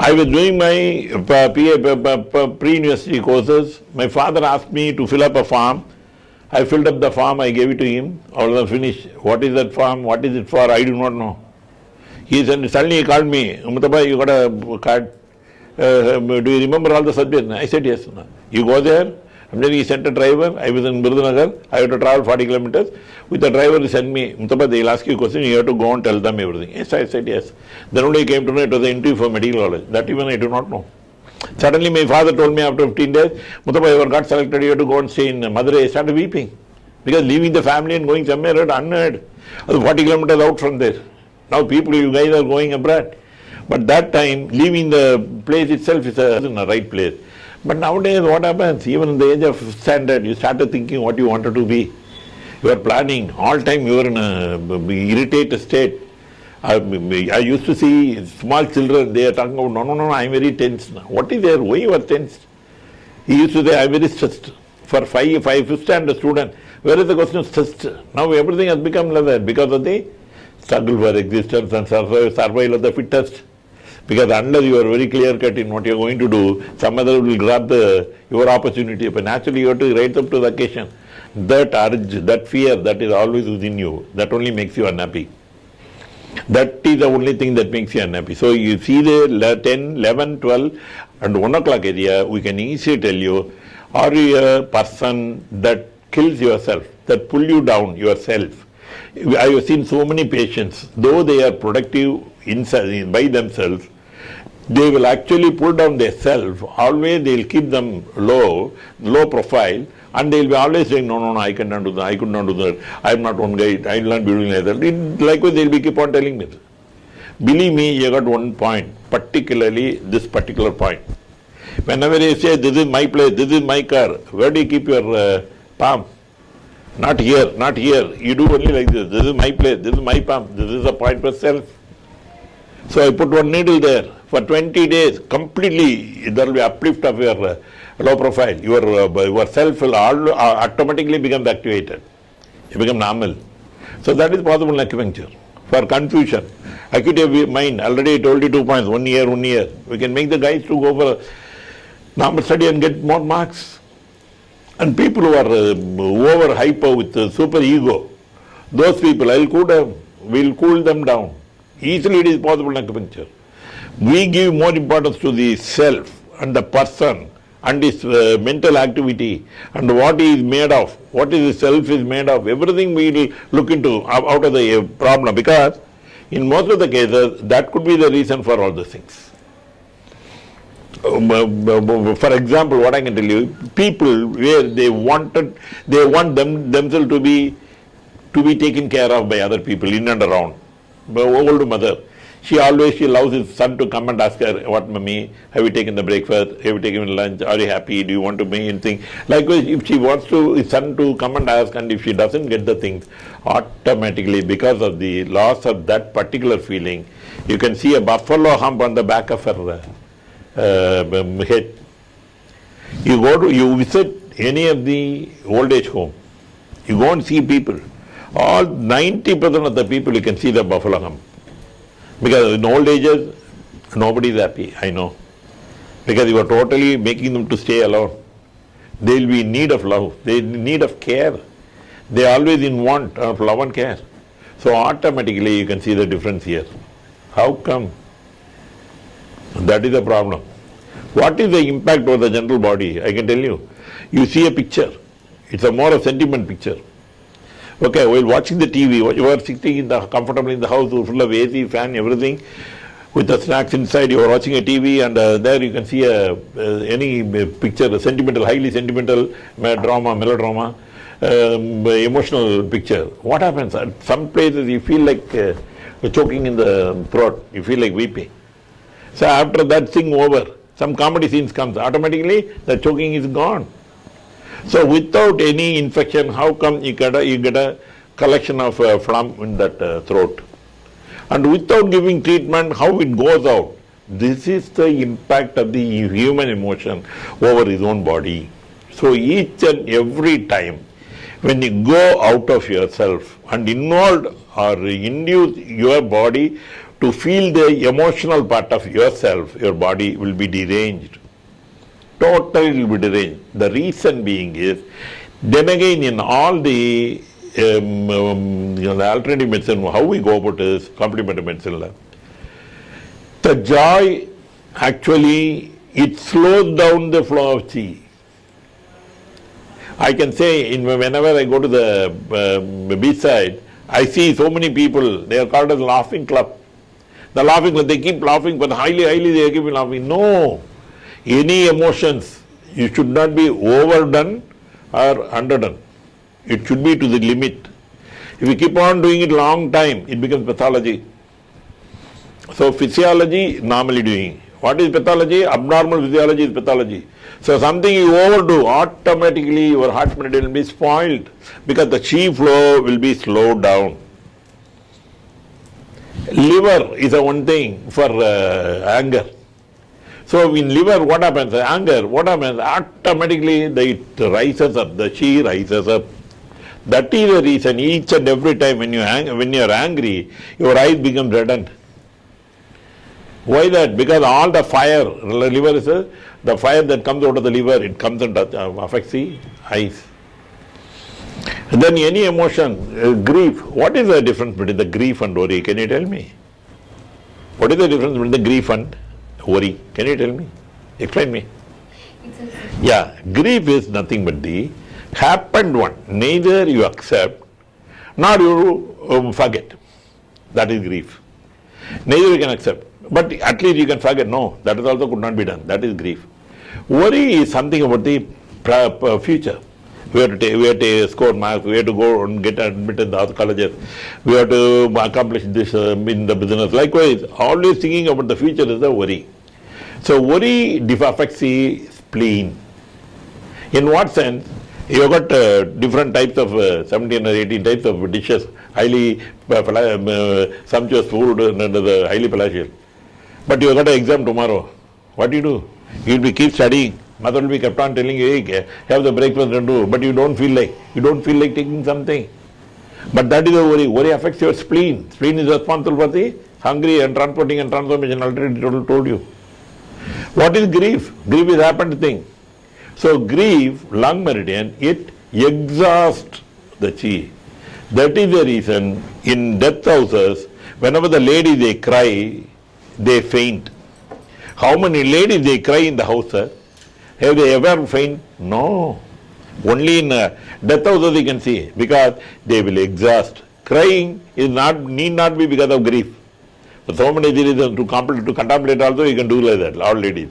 I was doing my pre-university courses. My father asked me to fill up a form. I filled up the form, I gave it to him. All of them finished. What is that form? What is it for? I do not know. He said, suddenly he called me, Mutaba, you got a card? Do you remember all the subjects? I said, yes. You go there. And then he sent a driver. I was in Virudhunagar. I had to travel 40 kilometers. With the driver, he sent me, Mutaba, they'll ask you a question. You have to go and tell them everything. Yes, I said yes. Then only he came to know it was an interview for medical college. That even I do not know. Suddenly my father told me after 15 days, Mutaba, you got selected. You have to go and stay in Madurai. I started weeping. Because leaving the family and going somewhere at unheard. 40 kilometers out from there. Now people, you guys are going abroad. But that time, leaving the place itself is in the right place. But nowadays, what happens? Even in the age of standard, you started thinking what you wanted to be. You are planning. All time you are in a irritated state. I used to see small children, they are talking about, no, I am very tense. What is there? Why you are tense? He used to say, I am very stressed. For fifth standard student, where is the question of stressed? Now everything has become like that because of the struggle for existence and survival of the fittest. Because unless you are very clear cut in what you are going to do, some other will grab your opportunity. But naturally you have to rise up to the occasion. That urge, that fear, that is always within you. That only makes you unhappy. That is the only thing that makes you unhappy. So you see the 10, 11, 12 and 1 o'clock area, we can easily tell you, are you a person that kills yourself, that pull you down yourself? I have seen so many patients, though they are productive inside, by themselves, they will actually pull down their self. Always they will keep them low profile, and they will be always saying, no, I cannot do that, I could not do that, I am not one guy, I will not be doing like that. Likewise, they will be keep on telling me. Believe me, you got one point, particularly this particular point. Whenever you say, this is my place, this is my car, where do you keep your palm? Not here, not here. You do only like this. This is my place, this is my palm, this is the point for self. So I put one needle there. For 20 days, completely, there will be uplift of your low profile. Your self will automatically become activated. You become normal. So that is possible in acupuncture. For confusion, acuity mind, already I told you 2 points, 1 year. We can make the guys to go for normal study and get more marks. And people who are over hyper with super ego, those people, we'll cool them down. Easily it is possible in acupuncture. We give more importance to the self and the person and his mental activity and what he is made of, what his self is made of. Everything we will look into out of the problem, because in most of the cases that could be the reason for all the things. For example, what I can tell you, people where they want themselves to be taken care of by other people in and around. My old mother, she allows his son to come and ask her, what mummy, have you taken the breakfast, have you taken lunch, are you happy, do you want to make anything? Likewise, if she wants his son to come and ask, and if she doesn't get the things, automatically because of the loss of that particular feeling, you can see a buffalo hump on the back of her head. You visit any of the old age home, you go and see people, all 90% of the people you can see the buffalo hump. Because in old ages, nobody is happy, I know. Because you are totally making them to stay alone. They will be in need of love, they in need of care. They are always in want of love and care. So automatically you can see the difference here. How come? That is the problem. What is the impact over the general body? I can tell you. You see a picture. It's a more a sentiment picture. Okay, while watching the TV, you are sitting comfortably in the house, full of AC, fan, everything, with the snacks inside, you are watching a TV, and there you can see any picture, a sentimental, highly sentimental melodrama, emotional picture. What happens? At some places you feel like choking in the throat, you feel like weeping. So after that thing over, some comedy scenes comes, automatically the choking is gone. So without any infection, how come you get a collection of phlegm in that throat? And without giving treatment, how it goes out? This is the impact of the human emotion over his own body. So each and every time, when you go out of yourself and involve or induce your body to feel the emotional part of yourself, your body will be deranged. Totally will be deranged. The reason being is, then again in all the the alternative medicine, how we go about is complementary medicine. The joy actually, it slows down the flow of chi. I can say whenever I go to the beach side, I see so many people, they are called as laughing club. The laughing club, they keep laughing, but highly they keep laughing. No, any emotions, you should not be overdone or underdone. It should be to the limit. If you keep on doing it long time, it becomes pathology. So physiology, normally doing. What is pathology? Abnormal physiology is pathology. So something you overdo, automatically your heart meridian will be spoiled because the chi flow will be slowed down. Liver is a one thing for anger. So in liver, what happens? Anger, what happens? Automatically it rises up, the chi rises up. That is the reason each and every time when you are angry, your eyes become reddened. Why that? Because all the fire, liver is the fire that comes out of the liver, it comes and affects the eyes. And then any emotion, grief, what is the difference between the grief and worry? Can you tell me? What is the difference between the grief and worry? Can you tell me? Explain me. Yeah, grief is nothing but the happened one. Neither you accept nor you forget. That is grief. Neither you can accept. But at least you can forget. No, that is also could not be done. That is grief. Worry is something about the future. We have to score marks, we have to go and get admitted in the other colleges, we have to accomplish this in the business. Likewise, always thinking about the future is the worry. So worry affects the spleen. In what sense? You have got different types of 17 or 18 types of dishes, highly sumptuous food and the highly palatial. But you have got an exam tomorrow. What do? You will be keep studying. Mother will be kept on telling you, hey, have the breakfast and do, but you don't feel like taking something. But that is the worry. Worry affects your spleen. Spleen is responsible for the hungry and transporting and transformation. Already told you. What is grief? Grief is happened thing. So grief, lung meridian, it exhausts the chi. That is the reason in death houses, whenever the ladies they cry, they faint. How many ladies they cry in the house, sir? Have they ever faint? No. Only in death houses you can see, because they will exhaust. Crying need not be because of grief. For so many reasons to contemplate also you can do like that, all ladies.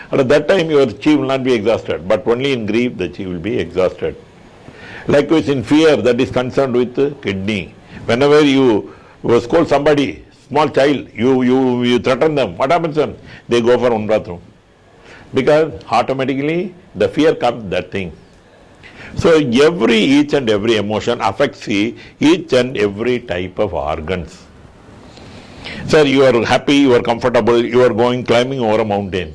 And at that time your chi will not be exhausted, but only in grief the chi will be exhausted. Likewise in fear, that is concerned with the kidney. Whenever you scold somebody, small child, you threaten them, what happens then? They go for one bathroom. Because automatically the fear comes that thing. So each and every emotion affects each and every type of organs. Sir, you are happy, you are comfortable, you are climbing over a mountain.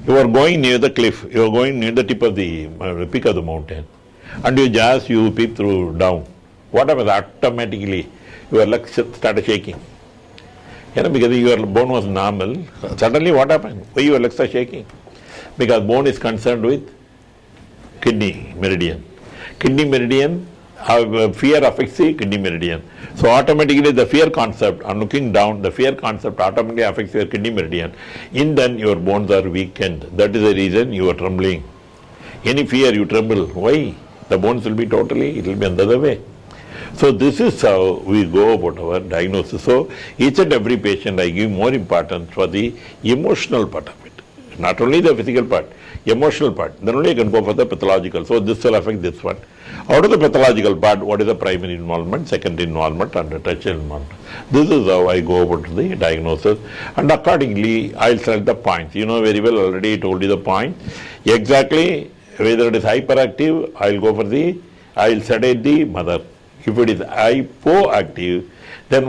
You are going near the cliff, you are going near the tip of the peak of the mountain. And you peep through down. What happens? Automatically your legs started shaking. Because your bone was normal, suddenly what happened? Why your legs are shaking? Because bone is concerned with kidney meridian. Kidney meridian, fear affects the kidney meridian. So automatically the fear concept, on looking down, the fear concept automatically affects your kidney meridian. In then your bones are weakened. That is the reason you are trembling. Any fear you tremble. Why? The bones will be it will be on the other way. So this is how we go about our diagnosis. So each and every patient I give more importance for the emotional part of it. Not only the physical part, emotional part. Then only you can go for the pathological. So this will affect this one. Out of the pathological part, what is the primary involvement, secondary involvement and the tertiary involvement. This is how I go about the diagnosis, and accordingly I'll select the points. You know very well, already told you the point. Exactly whether it is hyperactive, I'll sedate the mother. If it is hypoactive, then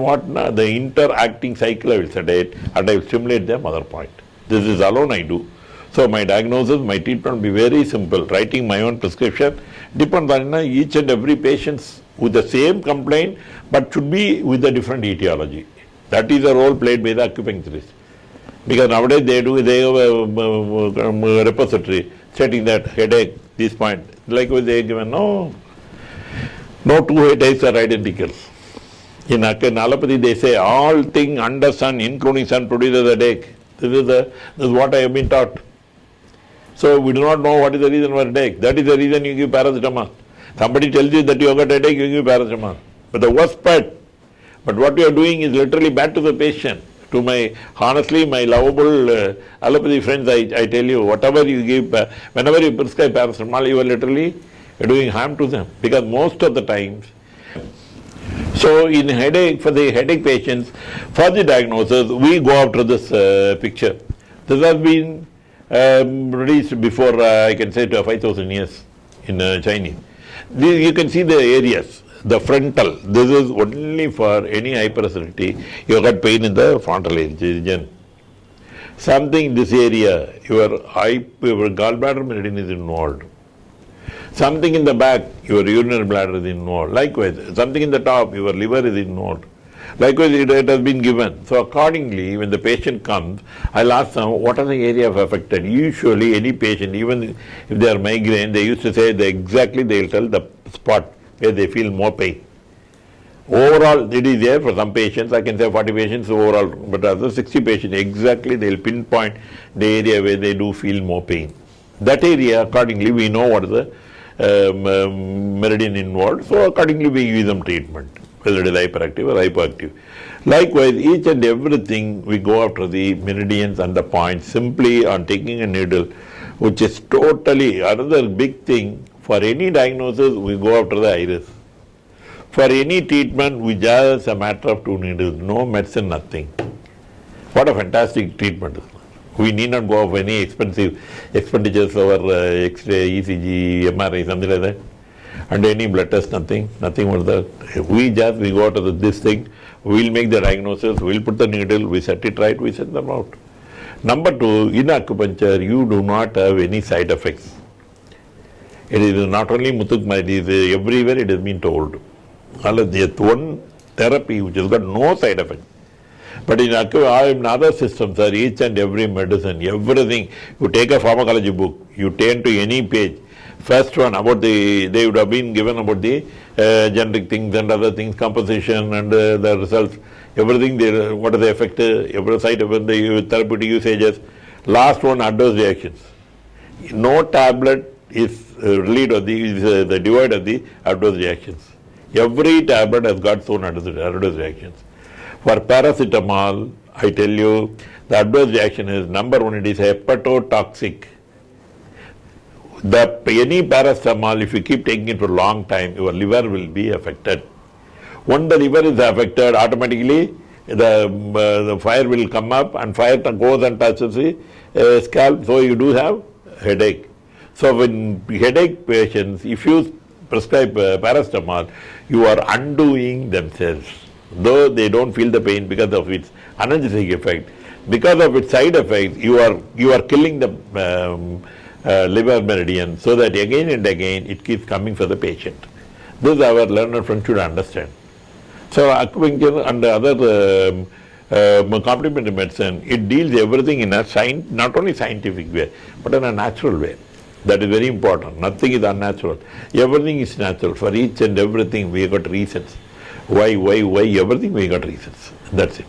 the interacting cycle I will sedate and I will stimulate the mother point. This is alone I do. So my diagnosis, my treatment will be very simple. Writing my own prescription depends on each and every patient with the same complaint, but should be with a different etiology. That is the role played by the acupuncturist. Because nowadays they have a repository stating that headache, this point. Likewise they given, no two headaches are identical. In allopathy they say all things under sun, including sun, produces a headache. This is what I have been taught. So we do not know what is the reason for headache. That is the reason you give paracetamol. Somebody tells you that you have got headache, you give paracetamol. But the worst part, but what you are doing is literally bad to the patient. To my, honestly, my lovable allopathy friends, I tell you, whatever you give, whenever you prescribe paracetamol, you are literally doing harm to them. Because most of the times, so in headache, for the headache patients, for the diagnosis, we go after this picture. This has been released before, I can say, 5,000 years in Chinese. You can see the areas. The frontal, this is only for any hyperacidity. You got pain in the frontal region. Something in this area, your gallbladder meridian is involved. Something in the back, your urinary bladder is involved. Likewise, something in the top, your liver is involved. Likewise, it has been given. So accordingly, when the patient comes, I'll ask them, what are the areas affected? Usually, any patient, even if they are migraine, they used to say exactly, they'll tell the spot where they feel more pain. Overall, it is there for some patients, I can say 40 patients overall, but other 60 patients, exactly they'll pinpoint the area where they do feel more pain. That area, accordingly, we know what is the meridian involved, so accordingly we give them treatment, whether it is hyperactive or hypoactive. Likewise, each and everything we go after the meridians and the points simply on taking a needle, which is totally another big thing. For any diagnosis, we go after the iris. For any treatment, we just a matter of 2 needles, no medicine, nothing. What a fantastic treatment. We need not go for any expensive expenditures over X-ray, ECG, MRI, something like that. And any blood test, nothing more than that. We go after this thing, we'll make the diagnosis, we'll put the needle, we set it right, we send them out. Number 2, in acupuncture, you do not have any side effects. It is not only Muthukma, it is everywhere it has been told. That one therapy which has got no side effect. But in other systems, each and every medicine, everything, you take a pharmacology book, you turn to any page, first one about they would have been given about the generic things and other things, composition and the results, everything, what are the effects, every side effect, the therapeutic usages. Last one, adverse reactions. No tablet is relieved of the divide of the adverse reactions. Every tablet has got its own adverse reactions. For paracetamol, I tell you, the adverse reaction is number 1, it is hepatotoxic. Any paracetamol, if you keep taking it for a long time, your liver will be affected. When the liver is affected, automatically the fire will come up and fire goes and touches the scalp, so you do have headache. So when headache patients, if you prescribe paracetamol, you are undoing themselves. Though they don't feel the pain because of its analgesic effect, because of its side effects, you are killing the liver meridian, so that again and again it keeps coming for the patient. This our learner friend should understand. So acupuncture and other complementary medicine, it deals everything in a not only scientific way, but in a natural way. That is very important. Nothing is unnatural. Everything is natural. For each and everything we have got reasons. Why, everything we got reasons. That's it.